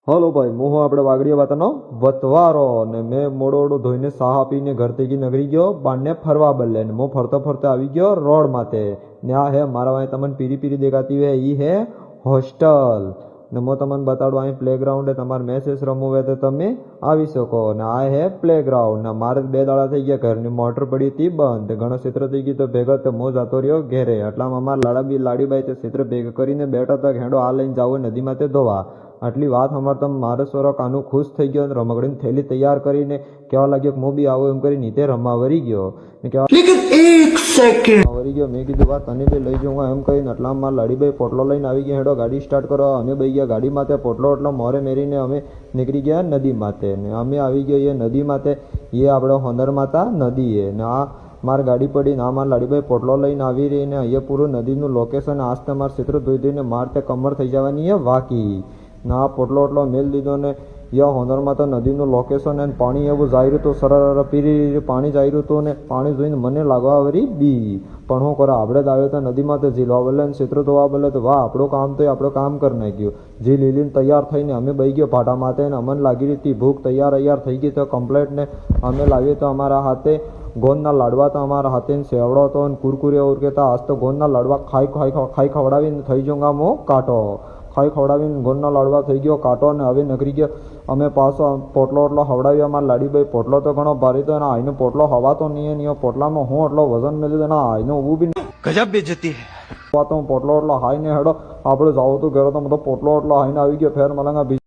hello ભાઈ હું આપણે વાગડીયા વાતાનો વતવારો ને મેં મોડો ધોઈને સાહ આપીને ઘર થી નગરી ગયો બારને ફરવા બદલે ને હું ફરતો આવી ગયો રોડ માથે ને આ હે મારા વાય તમને પીરી પીરી દેખાતી હે ઈ હે હોસ્ટેલ ને હું તમને બતાડું અહીં પ્લેગ્રાઉન્ડ હે તમારે મેચેસ રમવું હોય તો તમે આવી શકો ને આ હે પ્લેગ્રાઉન્ડ ને મારે 2 દાડા થઈ ગયા ઘરની મોટર પડી હતી બંધ ઘણો ક્ષેત્ર થઈ ગયું તો ભેગા તો હું જતો રહ્યો ઘેરે એટલામાં અમારા લાડીબાઈ તે ક્ષેત્ર ભેગા કરીને બેઠા હતા હેડો આ લઈને જાવ નદીમાં તે ધોવા આટલી વાત અમારે તમે મારે સોરો કાનું ખુશ થઈ ગયો અને રમકડીની થેલી તૈયાર કરીને કહેવા લાગ્યો કે હું બી આવું એમ કરી નીચે રમવા વરી ગયો વરી ગયો મેં કીધું વાત તને બી લઈ જાઉં એમ કહીને એટલા મારા લાડીભાઈ પોટલો લઈને આવી ગયા હેડો ગાડી સ્ટાર્ટ કરો અમે બઈ ગયા ગાડી માથે પોટલો એટલો મોરે મેરીને અમે નીકળી ગયા નદી માથે ને અમે આવી ગયો એ નદી માથે એ આપણે હોનર માતા નદી એ ને આ મારી ગાડી પડી ને આ મારા લાડીભાઈ પોટલો લઈને આવી રહી ને અહીંયા પૂરું નદીનું લોકેશન આજ તમારે ચિત્ર ધોઈ ધોઈને માર તે કમર થઈ જવાની એ વાકી ના પોટલો એટલો મેલ દીધો ને યા હોનરમાં તો નદીનું લોકેશન અને પાણી એવું જાય રહ્યું હતું સરળ પીરી પાણી જાય રહ્યું હતું ને પાણી જોઈને મને લાગવા વરી બી પણ હું કરે આપણે જ આવ્યો તો નદીમાં તો ઝીલવા બદલે ને ક્ષેત્ર ધોવા બદલે તો વાહ આપણું કામ તો આપણું કામ કરી નાખ્યું જી લીલીને તૈયાર થઈને અમે બઈ ગયો ભાટા માથે ને અમને લાગી રહી હતી ભૂખ તૈયાર થઈ ગઈ તો કમ્પ્લેટ ને અમે લાવીએ તો અમારા હાથે ગોંદના લાડવા તો અમારા હાથે સેવડો હતો અને કુરકુરે ઉરકેતા આજ તો ગોંદના લાડવા ખાઈ ખવડાવીને થઈ જાઉં મો કાંટો ખાઈ ખવડાવીને ગોળના લાડવા થઈ ગયો કાંટો અને હવે નગરી ગયો અમે પાછો પોટલો એટલો હવડાવ્યો અમારા લાડીભાઈ પોટલો તો ઘણો ભારી તો એના આઈનો પોટલો હવાતો નહીં પોટલામાં હું એટલો વજન મેળ્યું એના આઈનો ઊભું બી ગજબ બેજતી હે પોટલો એટલો હાઈ ને હેડો આપણે જાવ તો ઘરે તો પોટલો એટલો હાઈને આવી ગયો ફેર મલંગા